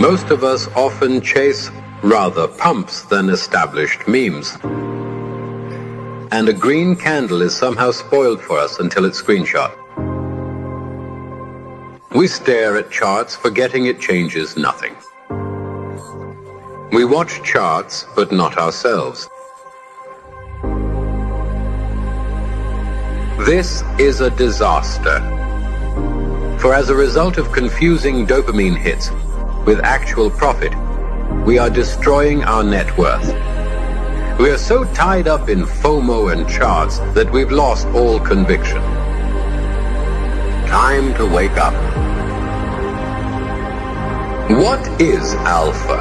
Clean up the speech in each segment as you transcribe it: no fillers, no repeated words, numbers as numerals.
Most of us often chase rather pumps than established memes. And a green candle is somehow spoiled for us until it's screenshot. We stare at charts, forgetting it changes nothing. We watch charts, but not ourselves. This is a disaster. For as a result of confusing dopamine hits with actual profit, we are destroying our net worth. We are so tied up in FOMO and charts that we've lost all conviction. Time to wake up. What is alpha?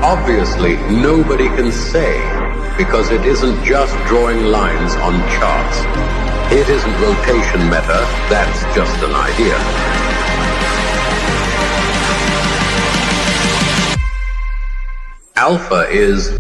Obviously, nobody can say, because it isn't just drawing lines on charts. It isn't rotation meta, that's just an idea. Alpha is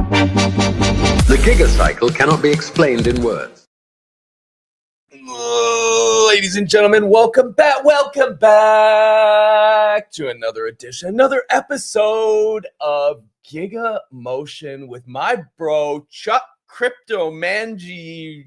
the Giga cycle cannot be explained in words. Ladies and gentlemen, welcome back to another edition, another episode of Giga Motion with my bro Chuck Crypto Manji.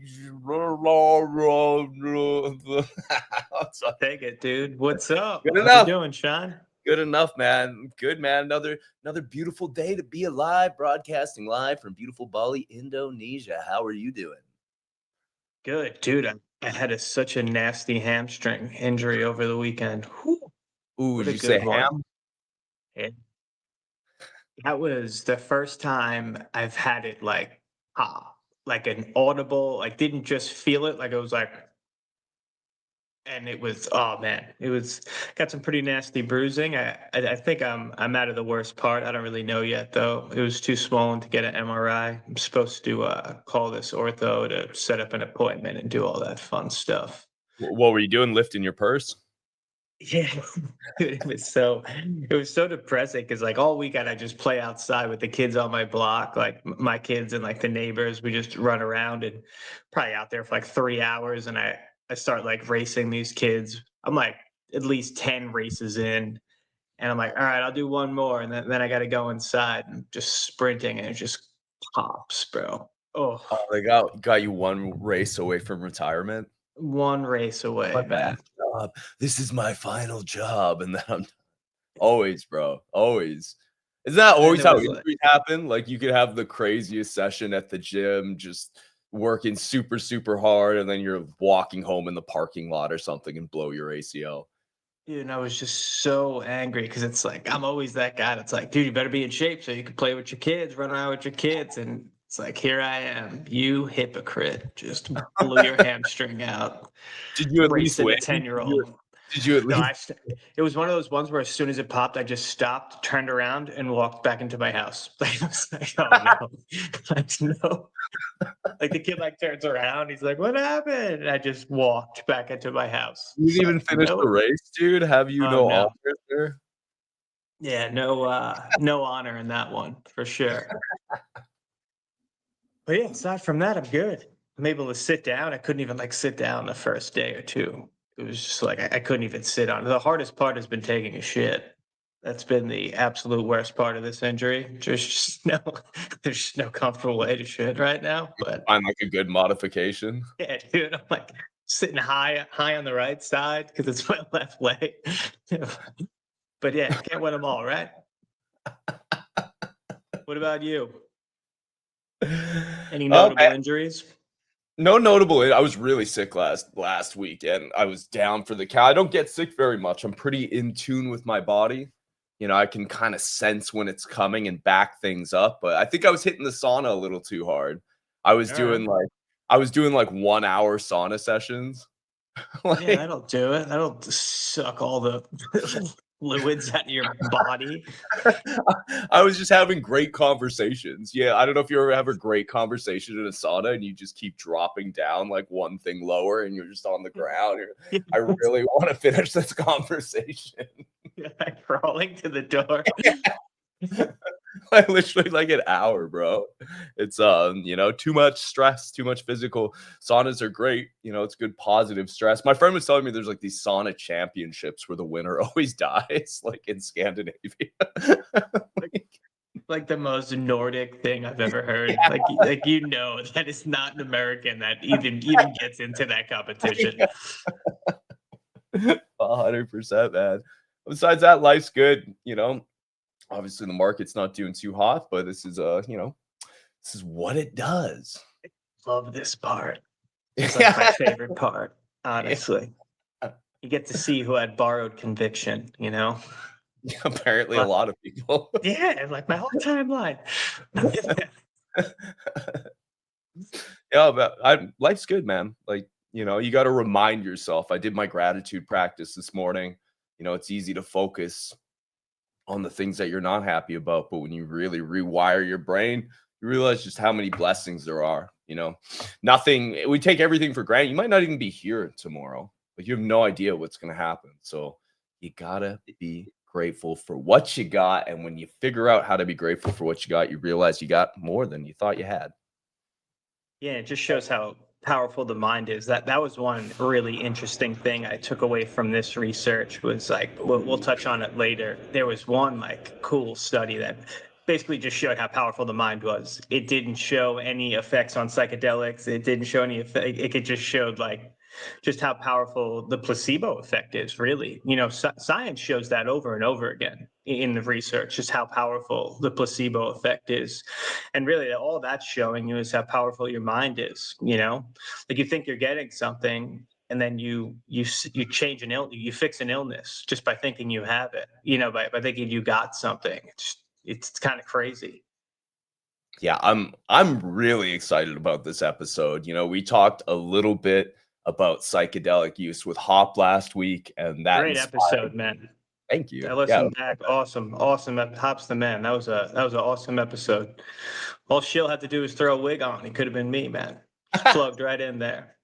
What's up? Take it, dude. What's up? Good How enough. you doing, Sean? Good enough, man. Good, man. Another beautiful day to be alive, broadcasting live from beautiful Bali, Indonesia. How are you doing? Good, dude. I had such a nasty hamstring injury over the weekend. Whew. Ooh, What did a you say good one. ham? Yeah. That was the first time I've had it like an audible, like didn't just feel it, like it was like, and it was, oh man, it was got some pretty nasty bruising. I think I'm out of the worst part. I don't really know yet though. It was too swollen to get an MRI. I'm supposed to call this ortho to set up an appointment and do all that fun stuff. What were you doing, lifting your purse? Yeah, it was so depressing because like all weekend I just play outside with the kids on my block, like my kids and like the neighbors. We just run around and probably out there for like 3 hours, and I start like racing these kids. I'm like at least 10 races in, and I'm like, all right, I'll do one more, and then I got to go inside and just sprinting, and it just pops, bro. Oh, They got you one race away from retirement. one race away, My man. last job. This is my final job, and then I'm always, bro, always. Isn't that always it how was like- injuries happen? Like you could have the craziest session at the gym, just working super, super hard, and then you're walking home in the parking lot or something and blow your ACL. Dude, and I was just so angry because it's like I'm always that guy that's like, dude, you better be in shape so you can play with your kids, run around with your kids. And it's like, here I am, you hypocrite, just blew your hamstring out. Did you at least Racing a win? 10-year-old. Did you at No, least? it was one of those ones where as soon as it popped, I just stopped, turned around, and walked back into my house. I was like, oh no, like, no. Like the kid like turns around, he's like, what happened? And I just walked back into my house. You didn't even finish No. the race, dude? Have you no No. honors there? Yeah, no honor in that one for sure. But yeah, aside from that, I'm good. I'm able to sit down. I couldn't even like sit down the first day or two. It was just like I couldn't even sit on. The hardest part has been taking a shit. That's been the absolute worst part of this injury. There's just no comfortable way to shit right now. But Find like a good modification. yeah, dude, I'm like sitting high on the right side because it's my left leg. But yeah, can't win them all, right? What about you? Any notable injuries? No notable. I was really sick last week, and I was down for the count. I don't get sick very much. I'm pretty in tune with my body. You know, I can kind of sense when it's coming and back things up. But I think I was hitting the sauna a little too hard. I was doing like 1 hour sauna sessions. Yeah, that'll do it. That'll suck all the fluids out of your body. I was just having great conversations. Yeah, I don't know if you ever have a great conversation in a sauna and you just keep dropping down like one thing lower and you're just on the ground. I really want to finish this conversation. Like crawling to the door. Like literally like an hour, bro. It's too much stress, too much physical. Saunas are great, it's good positive stress. My friend was telling me there's like these sauna championships where the winner always dies, like in Scandinavia. Like the most Nordic thing I've ever heard. Like that is not an American that even gets into that competition. 100%, man. Besides that, life's good, Obviously the market's not doing too hot, but this is this is what it does. Love this part. It's like my favorite part, honestly. You get to see who had borrowed conviction, Apparently a lot of people. Yeah, like my whole timeline. Yeah, but life's good, man. Like, you got to remind yourself. I did my gratitude practice this morning. It's easy to focus on the things that you're not happy about, but when you really rewire your brain, you realize just how many blessings there are. We take everything for granted. You might not even be here tomorrow, but you have no idea what's going to happen. So you gotta be grateful for what you got. And when you figure out how to be grateful for what you got, you realize you got more than you thought you had. Yeah, it just shows how powerful the mind is. That was one really interesting thing I took away from this research was like, we'll touch on it later. There was one like cool study that basically just showed how powerful the mind was. It didn't show any effects on psychedelics. It didn't show any effect. It just showed like just how powerful the placebo effect is, really. Science shows that over and over again in the research, just how powerful the placebo effect is. And really, all that's showing you is how powerful your mind is. Like you think you're getting something, and then you change you fix an illness just by thinking you have it. By thinking you got something. It's kind of crazy. Yeah, I'm really excited about this episode. We talked a little bit about psychedelic use with Hop last week, and that Great episode, man. Thank you. I listened back. Awesome. Hop's the man. That was an awesome episode. All Shill had to do was throw a wig on. It could have been me, man. Just plugged right in there.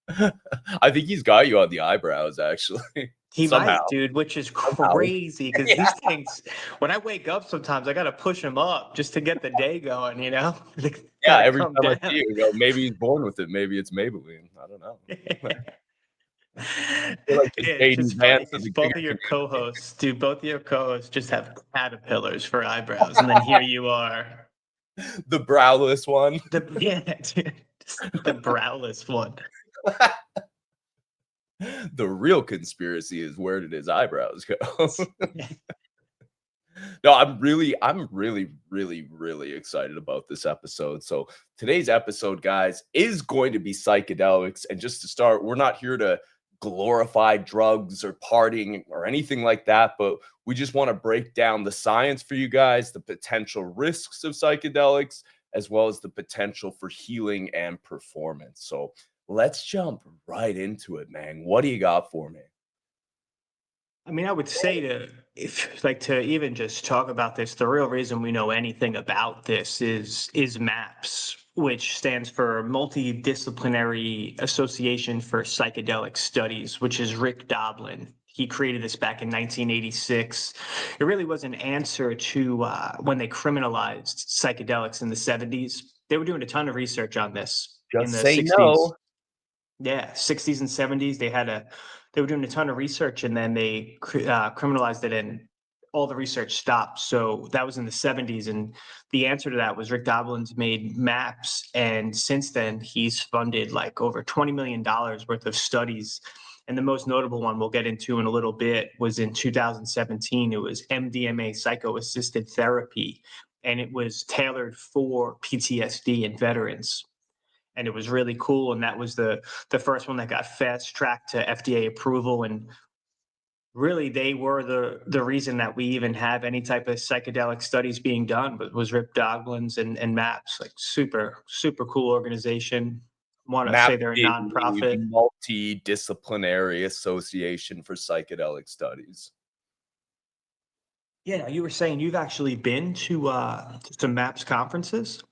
I think he's got you on the eyebrows, actually. He might, dude, which is crazy because these things, when I wake up sometimes, I got to push him up just to get the day going, Yeah, every time I see you, maybe he's born with it. Maybe it's Maybelline. I don't know. It's just funny because both of your co-hosts just have caterpillars for eyebrows, and then here you are, the browless one. The browless one. The real conspiracy is, where did his eyebrows go? No, I'm really, really excited about this episode. So today's episode, guys, is going to be psychedelics. And just to start, we're not here to glorify drugs or partying or anything like that, but we just want to break down the science for you guys, the potential risks of psychedelics, as well as the potential for healing and performance. So let's jump right into it, man. What do you got for me? I mean, I would say to even just talk about this, the real reason we know anything about this is MAPS, which stands for Multidisciplinary Association for Psychedelic Studies, which is Rick Doblin. He created this back in 1986. It really was an answer to when they criminalized psychedelics in the 70s. They were doing a ton of research on this in the 60s. No. Yeah, 60s and 70s. They were doing a ton of research, and then they criminalized it, and all the research stopped. So that was in the 70s, and the answer to that was Rick Doblin's made MAPS, and since then he's funded like over $20 million worth of studies. And the most notable one we'll get into in a little bit was in 2017. It was MDMA psycho-assisted therapy, and it was tailored for PTSD and veterans. And it was really cool. And that was the first one that got fast tracked to FDA approval. And really, they were the reason that we even have any type of psychedelic studies being done, but was Rick Doblin's and MAPS, like super, super cool organization. Want to say they're a nonprofit. Multidisciplinary Association for Psychedelic Studies. Yeah, you were saying you've actually been to some MAPS conferences.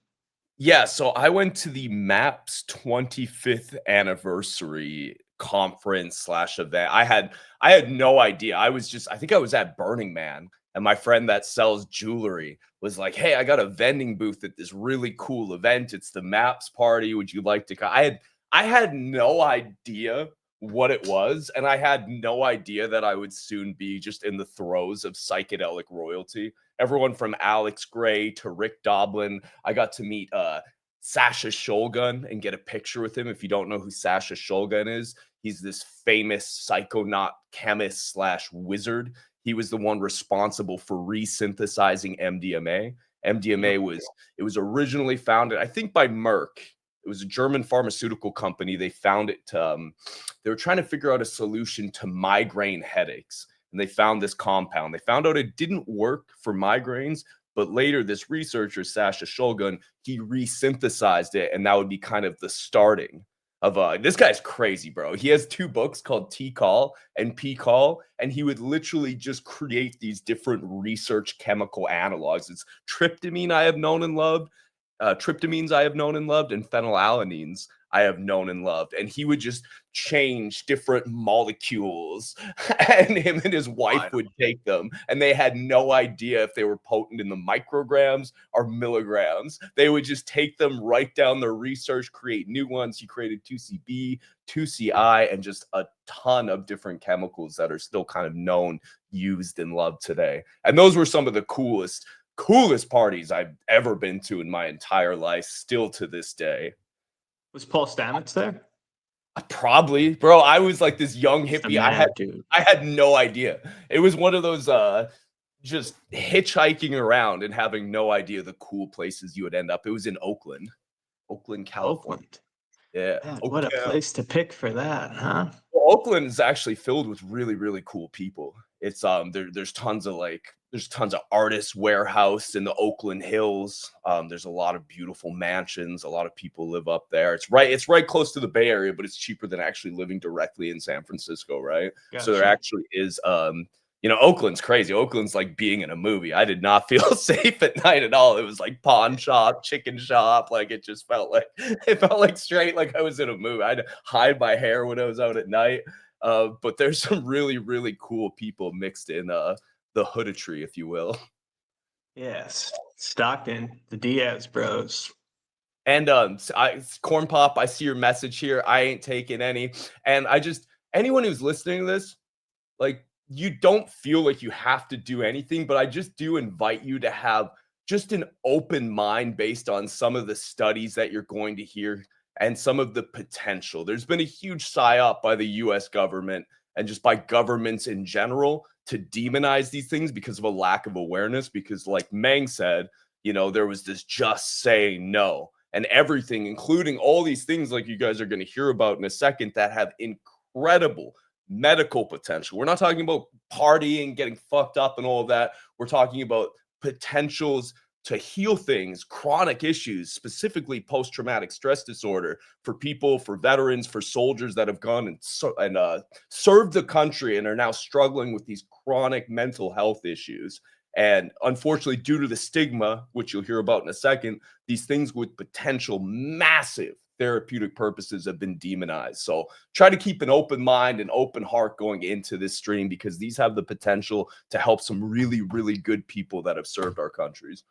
Yeah, so I went to the MAPS 25th anniversary conference slash event. I had no idea. I think I was at Burning Man, and my friend that sells jewelry was like, "Hey, I got a vending booth at this really cool event. It's the MAPS party. Would you like to come?" I had no idea what it was, and I had no idea that I would soon be just in the throes of psychedelic royalty. Everyone from Alex Gray to Rick Doblin. I got to meet Sasha Shulgin and get a picture with him. If you don't know who Sasha Shulgin is, he's this famous psychonaut chemist slash wizard. He was the one responsible for resynthesizing MDMA. MDMA was originally founded, I think, by Merck. It was a German pharmaceutical company. They found it. They were trying to figure out a solution to migraine headaches, and they found this compound. They found out it didn't work for migraines, but later this researcher, Sasha Shulgin, he resynthesized it, and that would be kind of the starting of this guy's crazy, bro. He has two books called T-Call and P-Call, and he would literally just create these different research chemical analogs. It's tryptamine I have known and loved, tryptamines I have known and loved, and phenylalanines I have known and loved. And he would just change different molecules, and him and his wife would take them, and they had no idea if they were potent in the micrograms or milligrams. They would just take them, write down their research, create new ones. He created 2CB, 2CI, and just a ton of different chemicals that are still kind of known, used, and loved today. And those were some of the coolest parties I've ever been to in my entire life, still to this day. Was Paul Stamets there? Probably, bro. I was like this young He's the hippie. man, dude. I had no idea. It was one of those just hitchhiking around and having no idea the cool places you would end up. It was in Oakland, California. Oakland. Yeah. Man, what a place to pick for that, huh? Well, Oakland is actually filled with really, really cool people. It's there's tons of artists warehouse in the Oakland Hills. There's a lot of beautiful mansions. A lot of people live up there. It's right close to the Bay Area, but it's cheaper than actually living directly in San Francisco, right? So there Gotcha. actually is Oakland's crazy. Oakland's like being in a movie. I did not feel safe at night at all. It was like pawn shop, chicken shop. Like it felt like straight like I was in a movie. I had to hide my hair when I was out at night. But there's some really, really cool people mixed in the hoodetry, if you will. Yes. Stockton, the Diaz bros. And Corn Pop, I see your message here. I ain't taking any. And anyone who's listening to this, like, you don't feel like you have to do anything, but I just do invite you to have just an open mind based on some of the studies that you're going to hear and some of the potential. There's been a huge psyop by the US government and just by governments in general to demonize these things because of a lack of awareness. Because, like Meng said, there was this just saying no, and everything, including all these things like you guys are going to hear about in a second that have incredible medical potential. We're not talking about partying, getting fucked up and all of that. We're talking about potentials to heal things, chronic issues, specifically post-traumatic stress disorder for people, for veterans, for soldiers that have gone and served the country and are now struggling with these chronic mental health issues. And unfortunately, due to the stigma, which you'll hear about in a second, these things with potential massive therapeutic purposes have been demonized. So try to keep an open mind and open heart going into this stream, because these have the potential to help some really, really good people that have served our countries.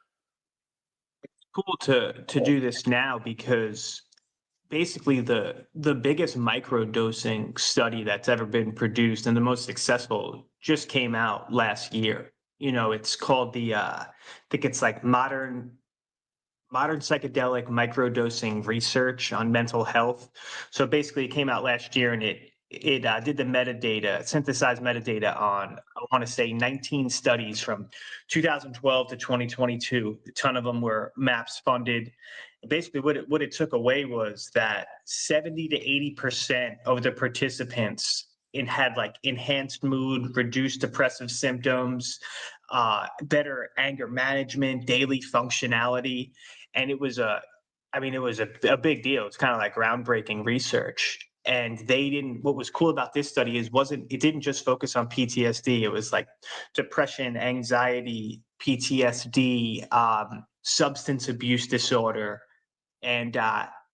Cool to do this now, because basically the biggest microdosing study that's ever been produced and the most successful just came out last year. It's called the I think it's like modern psychedelic microdosing research on mental health. So basically, it came out last year, and it did the synthesized metadata on, I want to say, 19 studies from 2012 to 2022. A ton of them were MAPS funded. Basically, what it took away was that 70 to 80% of the participants had like enhanced mood, reduced depressive symptoms, better anger management, daily functionality. And it was a big deal. It's kind of like groundbreaking research. And they didn't, what was cool about this study is it didn't just focus on PTSD. It was like depression, anxiety, PTSD, substance abuse disorder, and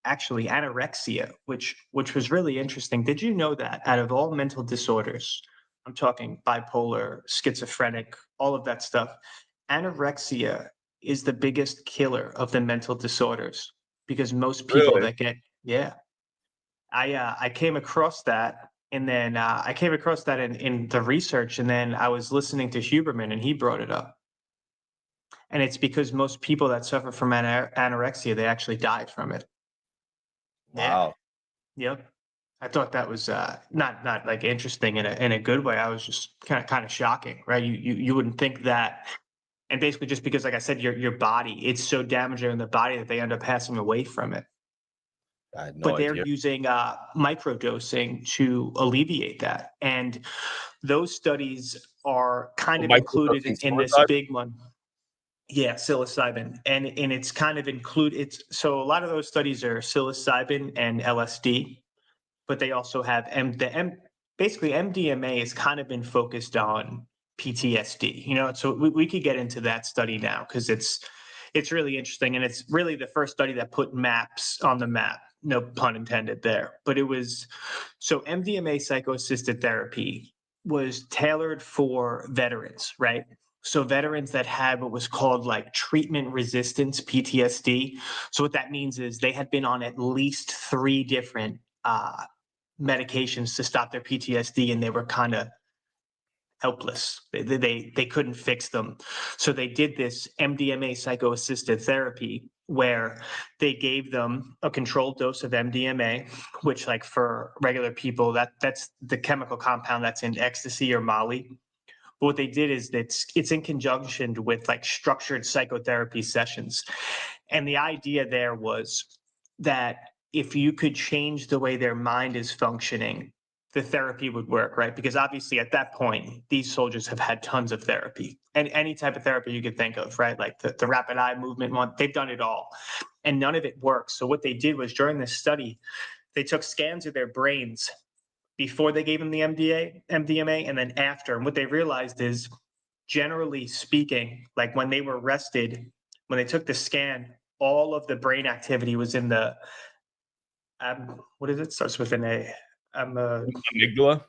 actually anorexia, which was really interesting. Did you know that out of all mental disorders, I'm talking bipolar, schizophrenic, all of that stuff, anorexia is the biggest killer of the mental disorders, because most people Really? that get, yeah, I came across that, and then I came across that in the research, and then I was listening to Huberman, and he brought it up. And it's because most people that suffer from anorexia, they actually died from it. Yeah. Wow. Yep. I thought that was not like interesting in a good way. I was just kind of shocking, right? You wouldn't think that, and basically just because, like I said, your body, it's so damaging in the body that they end up passing away from it. I had no But they're idea. using microdosing to alleviate that, and those studies are kind Well, of included microdosing in this psilocybin? big one. Yeah, psilocybin, and it's kind of it's so a lot of those studies are psilocybin and LSD, but they also have basically MDMA has kind of been focused on PTSD. So we could get into that study now because it's really interesting, and it's really the first study that put maps on the map. No pun intended there, but it was so MDMA psycho-assisted therapy was tailored for veterans, right? So veterans that had what was called like treatment resistance PTSD. So what that means is they had been on at least 3 different medications to stop their PTSD, and they were kind of helpless. They couldn't fix them. So they did this MDMA psycho-assisted therapy where they gave them a controlled dose of MDMA, which like for regular people, that's the chemical compound that's in ecstasy or Molly. But what they did is it's in conjunction with like structured psychotherapy sessions. And the idea there was that if you could change the way their mind is functioning, the therapy would work, right? Because obviously at that point, these soldiers have had tons of therapy and any type of therapy you could think of, right? Like the rapid eye movement one, they've done it all and none of it works. So what they did was during this study, they took scans of their brains before they gave them the MDMA and then after. And what they realized is, generally speaking, like when they were rested, when they took the scan, all of the brain activity was in the what is it? Starts with an A. Amygdala?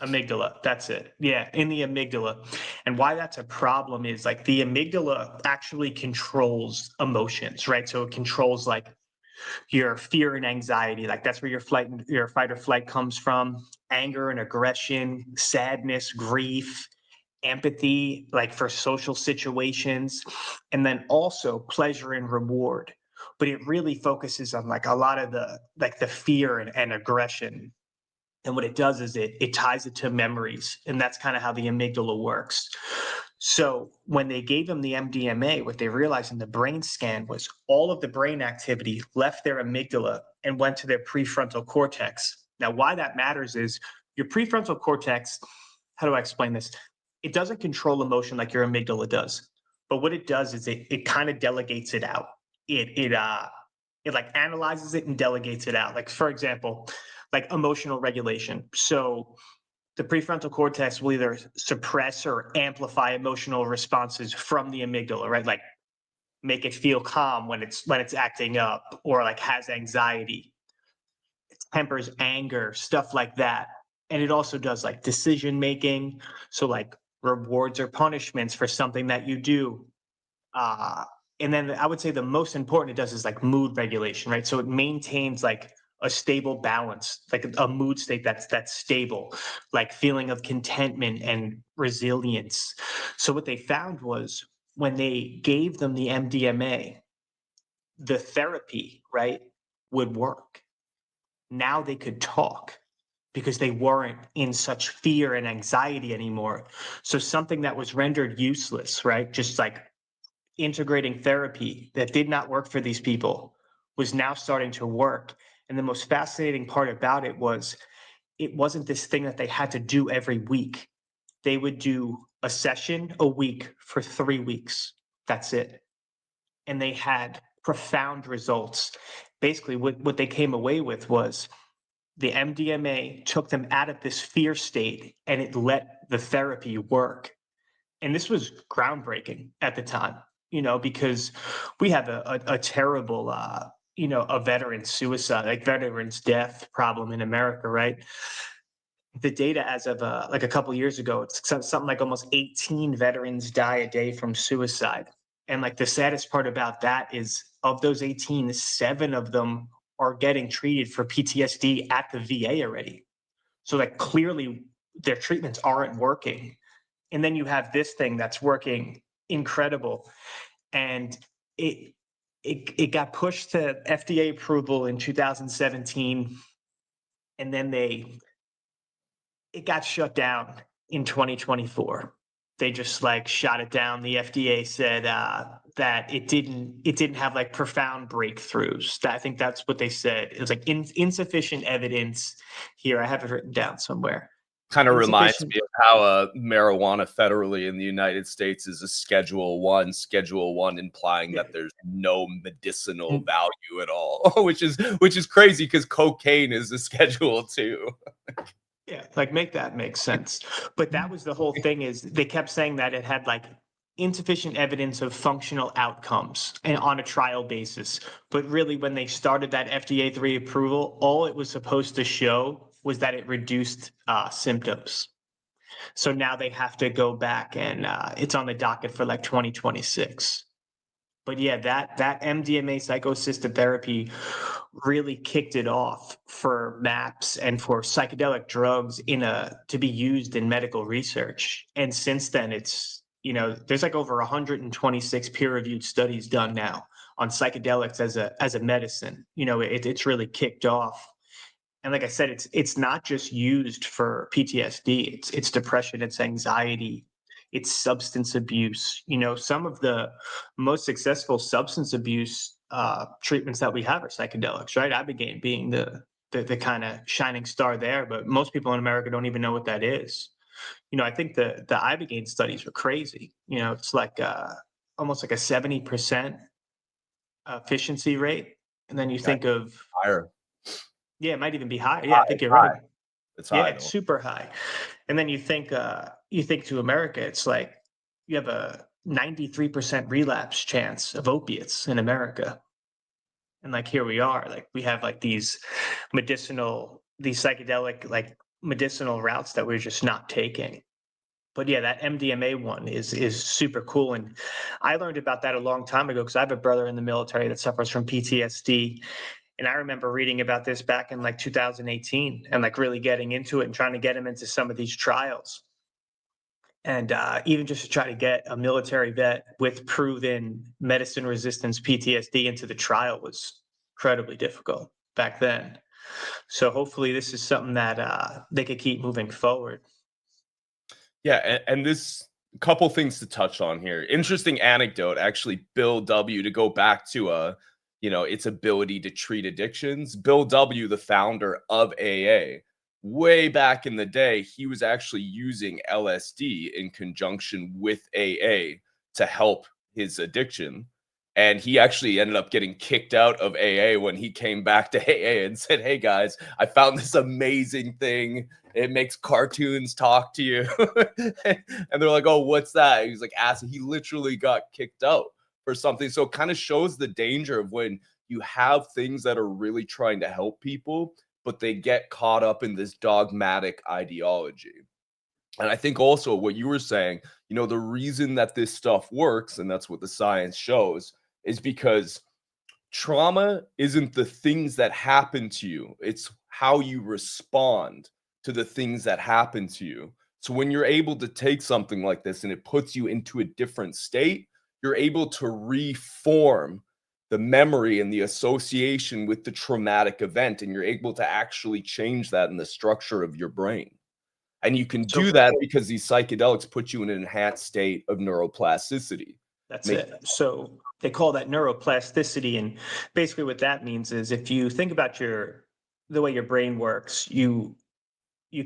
Amygdala. That's it. Yeah, in the amygdala. And why that's a problem is like the amygdala actually controls emotions, right? So it controls like your fear and anxiety. Like that's where your fight or flight comes from. Anger and aggression, sadness, grief, empathy, like for social situations, and then also pleasure and reward. But it really focuses on like a lot of the fear and aggression. And what it does is it ties it to memories. And that's kind of how the amygdala works. So when they gave them the MDMA, what they realized in the brain scan was all of the brain activity left their amygdala and went to their prefrontal cortex. Now, why that matters is your prefrontal cortex, how do I explain this? It doesn't control emotion like your amygdala does. But what it does is it kind of delegates it out. It like analyzes it and delegates it out. Like, for example, like emotional regulation. So the prefrontal cortex will either suppress or amplify emotional responses from the amygdala, right? Like make it feel calm when it's acting up, or like has anxiety. It tempers anger, stuff like that. And it also does like decision making. So like rewards or punishments for something that you do. Uh, and then I would say the most important it does is like mood regulation, right? So it maintains like a stable balance, like a mood state that's stable, like feeling of contentment and resilience. So what they found was when they gave them the MDMA, the therapy, right, would work. Now they could talk because they weren't in such fear and anxiety anymore. So something that was rendered useless, right? Just like integrating therapy that did not work for these people was now starting to work. And the most fascinating part about it was it wasn't this thing that they had to do every week. They would do a session a week for 3 weeks. That's it. And they had profound results. Basically, what they came away with was the MDMA took them out of this fear state and it let the therapy work. And this was groundbreaking at the time, because we have a terrible, a veteran suicide, like veterans death problem in America, right? The data as of like a couple years ago, it's something like almost 18 veterans die a day from suicide. And like the saddest part about that is of those 18, 7 of them are getting treated for PTSD at the VA already. So like clearly their treatments aren't working. And then you have this thing that's working incredible. And it got pushed to FDA approval in 2017. And then it got shut down in 2024. They just like shot it down. The FDA said that it didn't have like profound breakthroughs. I think that's what they said. It was like insufficient evidence. Here, I have it written down somewhere. Kind of reminds me of how marijuana federally in the United States is a Schedule 1, implying that there's no medicinal value at all, which is crazy because cocaine is a Schedule 2. Yeah, like make that make sense. But that was the whole thing, is they kept saying that it had like insufficient evidence of functional outcomes and on a trial basis. But really, when they started that FDA 3 approval, all it was supposed to show was that it reduced symptoms. So now they have to go back and it's on the docket for like 2026. But yeah, that MDMA psychoassisted therapy really kicked it off for MAPS and for psychedelic drugs to be used in medical research. And since then, it's, there's like over 126 peer-reviewed studies done now on psychedelics as a medicine. It's really kicked off. And like I said, it's not just used for PTSD. It's depression, it's anxiety, it's substance abuse. Some of the most successful substance abuse treatments that we have are psychedelics, right? Ibogaine being the kind of shining star there, but most people in America don't even know what that is. I think the Ibogaine studies were crazy. It's like almost like a 70% efficiency rate, and then you think of higher. Yeah, it might even be higher. Yeah, I think you're right. It's high. It's super high. And then you think to America, it's like you have a 93% relapse chance of opiates in America. And like here we are, like we have like these psychedelic like medicinal routes that we're just not taking. But yeah, that MDMA one is super cool. And I learned about that a long time ago because I have a brother in the military that suffers from PTSD. And I remember reading about this back in like 2018 and like really getting into it and trying to get him into some of these trials. And even just to try to get a military vet with proven medicine resistance PTSD into the trial was incredibly difficult back then. So hopefully this is something that they could keep moving forward. Yeah, and this couple things to touch on here. Interesting anecdote, actually, Bill W., to go back to its ability to treat addictions. Bill W., the founder of AA, way back in the day, he was actually using LSD in conjunction with AA to help his addiction. And he actually ended up getting kicked out of AA when he came back to AA and said, "Hey guys, I found this amazing thing. It makes cartoons talk to you." And they're like, "Oh, what's that?" He's like, acid. He literally got kicked out for something. So it kind of shows the danger of when you have things that are really trying to help people, but they get caught up in this dogmatic ideology. And I think also what you were saying, the reason that this stuff works, and that's what the science shows, is because trauma isn't the things that happen to you. It's how you respond to the things that happen to you. So when you're able to take something like this and it puts you into a different state, you're able to reform the memory and the association with the traumatic event, and you're able to actually change that in the structure of your brain. And you can do that because these psychedelics put you in an enhanced state of neuroplasticity. That's it. So they call that neuroplasticity. And basically what that means is if you think about the way your brain works, you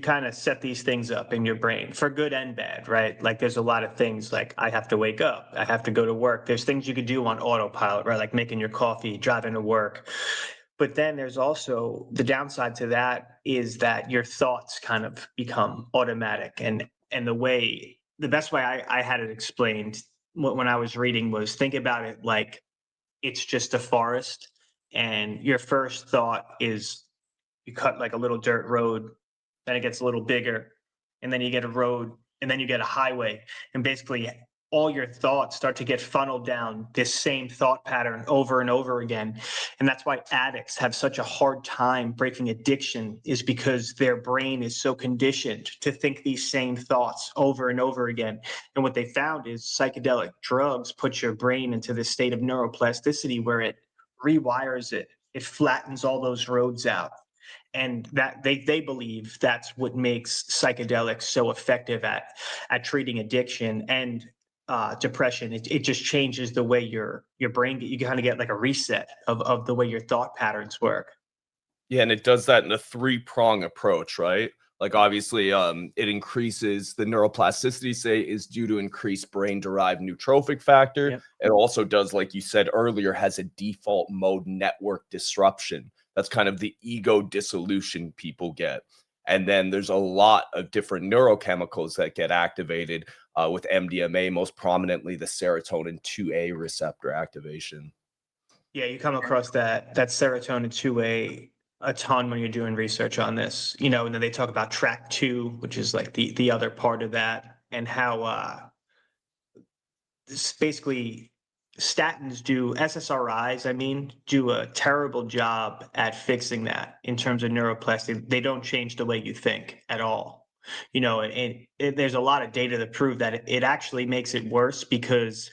kind of set these things up in your brain for good and bad, right? Like there's a lot of things like I have to wake up, I have to go to work. There's things you could do on autopilot, right? Like making your coffee, driving to work. But then there's also the downside to that is that your thoughts kind of become automatic. And the best way I had it explained when I was reading was, think about it like it's just a forest, and your first thought is you cut like a little dirt road, then it gets a little bigger, and then you get a road, and then you get a highway, and basically all your thoughts start to get funneled down this same thought pattern over and over again. And that's why addicts have such a hard time breaking addiction, is because their brain is so conditioned to think these same thoughts over and over again. And what they found is psychedelic drugs put your brain into this state of neuroplasticity where it rewires it, it flattens all those roads out, and that they believe that's what makes psychedelics so effective at treating addiction and depression. It just changes the way your brain, you kind of get like a reset of the way your thought patterns work. Yeah, and it does that in a three-prong approach, right? Like obviously, it increases the neuroplasticity, say, is due to increased brain-derived neurotrophic factor. Yep. It also does, like you said earlier, has a default mode network disruption. That's kind of the ego dissolution people get. And then there's a lot of different neurochemicals that get activated with MDMA, most prominently the serotonin 2A receptor activation. Yeah, you come across that serotonin 2A a ton when you're doing research on this, and then they talk about track two, which is like the other part of that, and how this basically statins do SSRIs, I mean, do a terrible job at fixing that in terms of neuroplasticity. They don't change the way you think at all. And there's a lot of data to prove that it actually makes it worse, because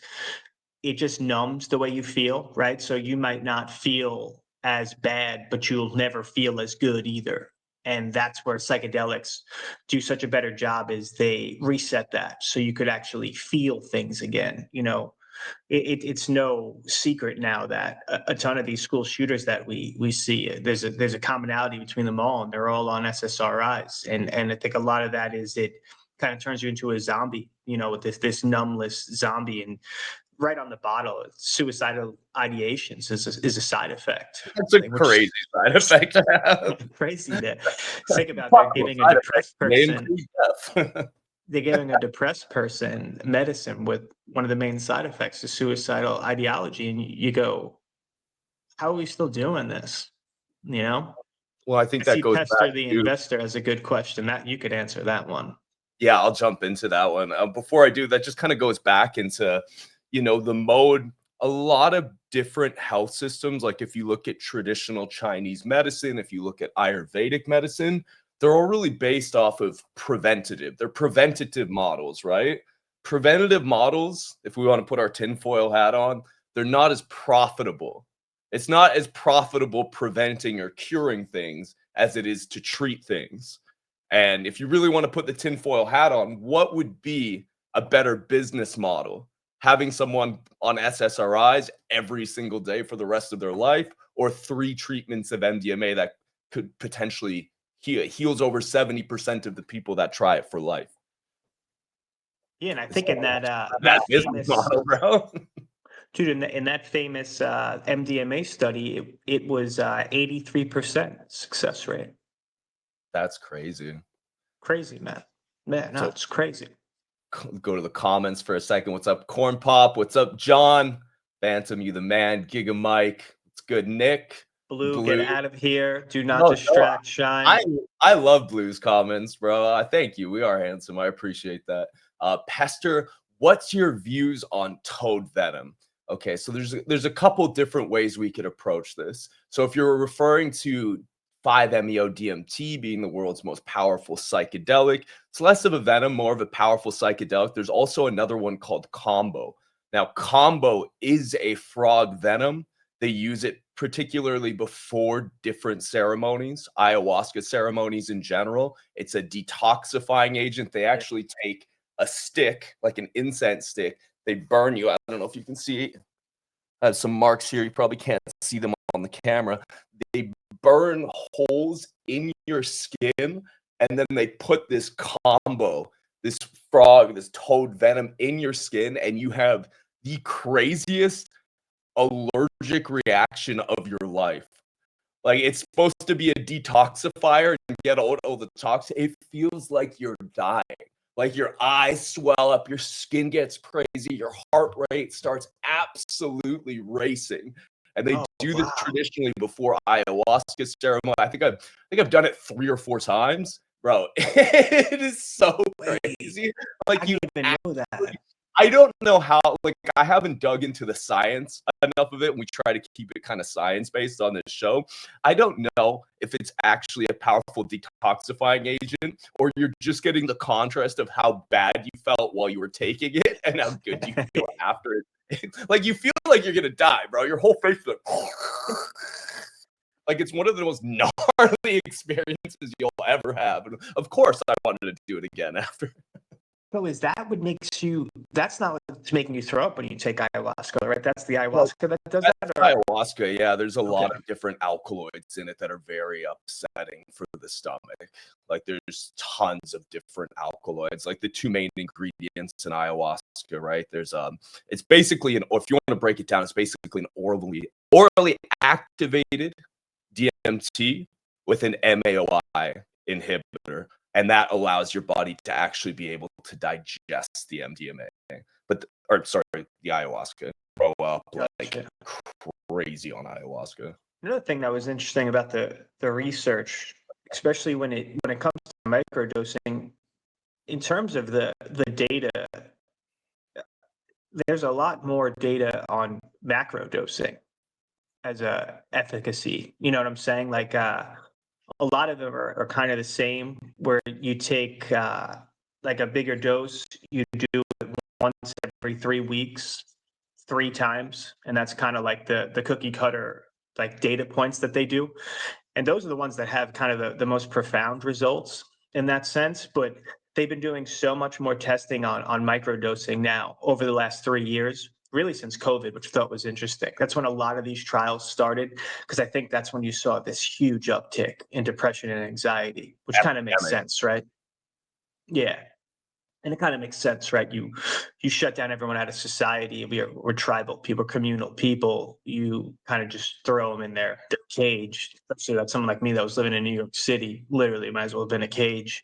it just numbs the way you feel, right? So you might not feel as bad, but you'll never feel as good either. And that's where psychedelics do such a better job, is they reset that so you could actually feel things again. It's no secret now that a ton of these school shooters that we see, there's a commonality between them all, and they're all on SSRIs. And I think a lot of that is it kind of turns you into a zombie, with this numbless zombie. And right on the bottle, suicidal ideations is a side effect. That's a Which crazy side effect to have. crazy to think about. They're giving a depressed person. Death. They're giving a depressed person medicine with one of the main side effects is suicidal ideology, and you go, how are we still doing this? Well, I think I that see goes Pester back the to investor as a good question. That you could answer that one. yeah, I'll jump into that one. Before I do, that just kind of goes back into, the mode. A lot of different health systems, like if you look at traditional Chinese medicine, if you look at Ayurvedic medicine, they're all really based off of preventative. They're preventative models, right? Preventative models, if we want to put our tinfoil hat on, they're not as profitable. It's not as profitable preventing or curing things as it is to treat things. And if you really want to put the tinfoil hat on, what would be a better business model? Having someone on SSRIs every single day for the rest of their life, or 3 treatments of MDMA that could potentially heals over 70% of the people that try it for life. Yeah, and I think in that business famous model, bro. dude, in that famous MDMA study, it was 83% success rate. That's crazy. Crazy, man. Man, no, So it's crazy. go to the comments for a second. What's up, Corn Pop? What's up, John? Phantom, you the man. Giga Mike. What's good, Nick? Blue, get out of here. Do not No, distract Shine. I love Blue's comments, bro. Thank you. We are handsome. I appreciate that. Pester, what's your views on toad venom? Okay, so there's a couple different ways we could approach this. So if you're referring to 5-MeO-DMT being the world's most powerful psychedelic, it's less of a venom, more of a powerful psychedelic. There's also another one called Combo. Now, Combo is a frog venom. They use it particularly before different ceremonies, ayahuasca ceremonies in general. It's a detoxifying agent. They actually take a stick, like an incense stick. They burn you. I don't know if you can see. I have some marks here. You probably can't see them on the camera. They burn holes in your skin, and then they put this combo, this frog, this toad venom in your skin, and you have the craziest allergic reaction of your life. Like, it's supposed to be a detoxifier and get all the toxin. It feels like you're dying. Like, your eyes swell up, your skin gets crazy, your heart rate starts absolutely racing. And they Oh, do this wow. traditionally before ayahuasca ceremony. I think I've done it 3 or 4 times. Bro, it is so Wait, crazy. I Like, you didn't even know that. I don't know how, like, I haven't dug into the science enough of it, and we try to keep it kind of science-based on this show. I don't know if it's actually a powerful detoxifying agent, or you're just getting the contrast of how bad you felt while you were taking it and how good you feel after it. Like, you feel like you're gonna die, bro. Your whole face is like like, it's one of the most gnarly experiences you'll ever have, and of course, I wanted to do it again after. So is that what makes you? That's not what's making you throw up when you take ayahuasca, right? That's the Well, ayahuasca that does that's that, or ayahuasca, yeah, there's a lot okay, of different alkaloids in it that are very upsetting for the stomach. Like, there's tons of different alkaloids, like the 2 main ingredients in ayahuasca, right? It's basically an, or if you want to break it down, it's basically an orally activated DMT with an MAOI inhibitor, and that allows your body to actually be able to digest the MDMA. Or sorry, the ayahuasca. Grow up like gotcha. crazy on ayahuasca. Another thing that was interesting about the research, especially when it comes to microdosing, in terms of the data, there's a lot more data on macro dosing as a efficacy. You know what I'm saying? Like a lot of them are kind of the same, where you take like a bigger dose, you do it once every 3 weeks, 3 times, and that's kind of like the cookie cutter like data points that they do. And those are the ones that have kind of the most profound results in that sense. But they've been doing so much more testing on microdosing now over the last 3 years, really since COVID, which I thought was interesting. That's when a lot of these trials started, because I think that's when you saw this huge uptick in depression and anxiety, which kind of makes Epidemic. sense, right? Yeah. And it kind of makes sense, right? You shut down everyone out of society. We're tribal people, communal people. You kind of just throw them in their cage. Especially that someone like me that was living in New York City, literally might as well have been a cage.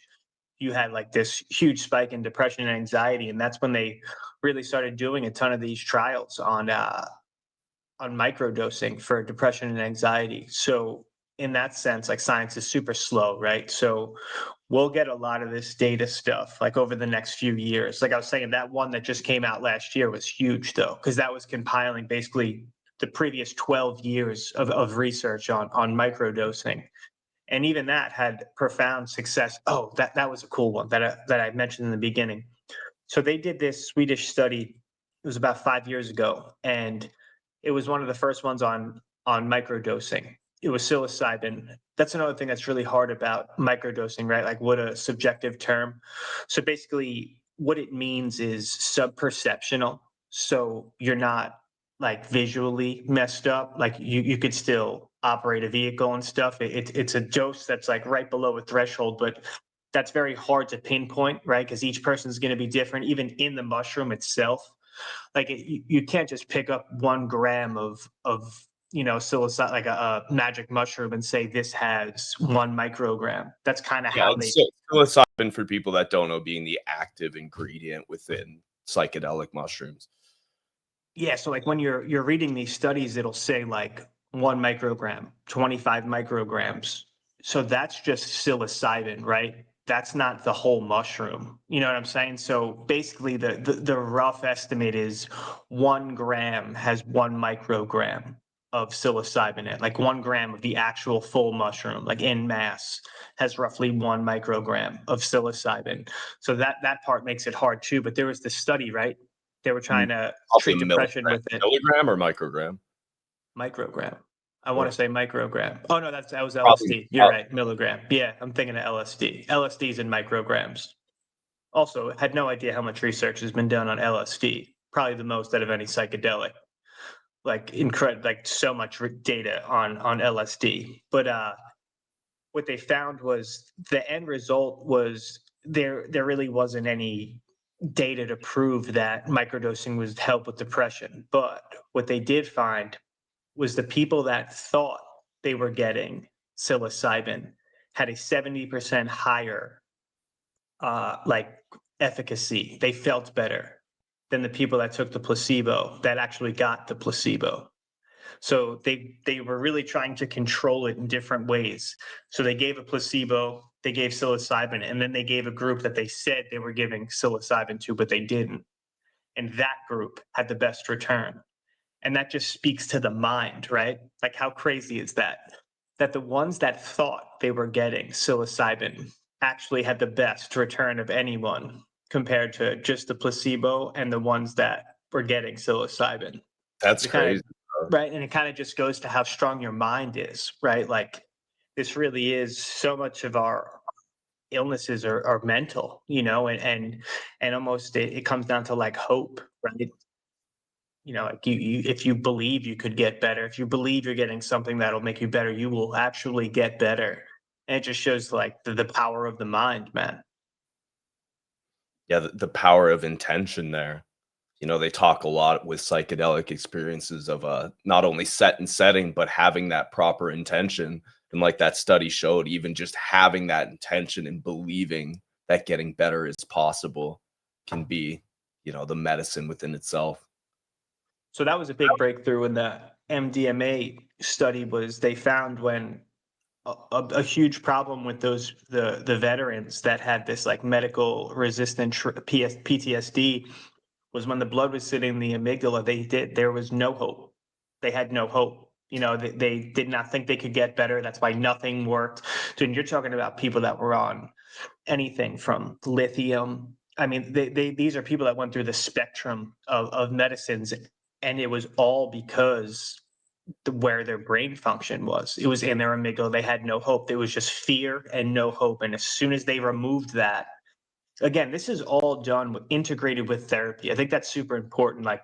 You had like this huge spike in depression and anxiety, and that's when they really started doing a ton of these trials on microdosing for depression and anxiety. So in that sense, like science is super slow, right? So we'll get a lot of this data stuff like over the next few years. Like I was saying, that one that just came out last year was huge though, because that was compiling basically the previous 12 years of research on microdosing. And even that had profound success. Oh, that was a cool one that I mentioned in the beginning. So they did this Swedish study. It was about 5 years ago, and it was one of the first ones on microdosing. It was psilocybin. That's another thing that's really hard about microdosing, right? Like what a subjective term. So basically, what it means is subperceptional. So you're not like visually messed up. Like you could still operate a vehicle and stuff. It's a dose that's like right below a threshold, but that's very hard to pinpoint, right? Because each person's going to be different, even in the mushroom itself. Like you can't just pick up 1 gram of psilocybin, like a magic mushroom, and say this has 1 microgram. That's kind of Yeah, how and they. so psilocybin, for people that don't know, being the active ingredient within psychedelic mushrooms. Yeah, so like when you're reading these studies, it'll say like 1 microgram, 25 micrograms. So that's just psilocybin, right? That's not the whole mushroom. You know what I'm saying? So basically the rough estimate is 1 gram has 1 microgram of psilocybin in it. Like 1 gram of the actual full mushroom, like in mass, has roughly 1 microgram of psilocybin. So that part makes it hard too. But there was this study, right? They were trying Mm, to Probably treat a depression with it. milligram or microgram? Microgram. I want Or to say microgram. Oh no, that was probably LSD. You're right, milligram. Yeah, I'm thinking of LSD. LSD's in micrograms. Also, had no idea how much research has been done on LSD. Probably the most out of any psychedelic. Like incredible, like so much data on LSD. But what they found was the end result was there really wasn't any data to prove that microdosing would help with depression. But what they did find was the people that thought they were getting psilocybin had a 70% higher like efficacy. They felt better than the people that took the placebo that actually got the placebo. So they were really trying to control it in different ways. So they gave a placebo, they gave psilocybin, and then they gave a group that they said they were giving psilocybin to, but they didn't. And that group had the best return. And that just speaks to the mind, right? Like, how crazy is that? That the ones that thought they were getting psilocybin actually had the best return of anyone compared to just the placebo and the ones that were getting psilocybin. That's It kind crazy. of, right. And it kind of just goes to how strong your mind is, right? Like, this really is so much of our illnesses are mental, and almost it comes down to like hope, right? Like if you believe you could get better, if you believe you're getting something that'll make you better, you will actually get better. And it just shows like the power of the mind, man. Yeah, the power of intention there. They talk a lot with psychedelic experiences of not only set and setting, but having that proper intention. And like that study showed, even just having that intention and believing that getting better is possible can be, the medicine within itself. So that was a big breakthrough in the MDMA study. Was they found when a huge problem with the veterans that had this like medical resistant PTSD was when the blood was sitting in the amygdala. There was no hope. They had no hope. They did not think they could get better. That's why nothing worked. So you're talking about people that were on anything from lithium. I mean, these are people that went through the spectrum of medicines, and it was all because where their brain function was. It was in their amygdala. They had no hope. There was just fear and no hope. And as soon as they removed that, again, this is all done integrated with therapy. I think that's super important. Like,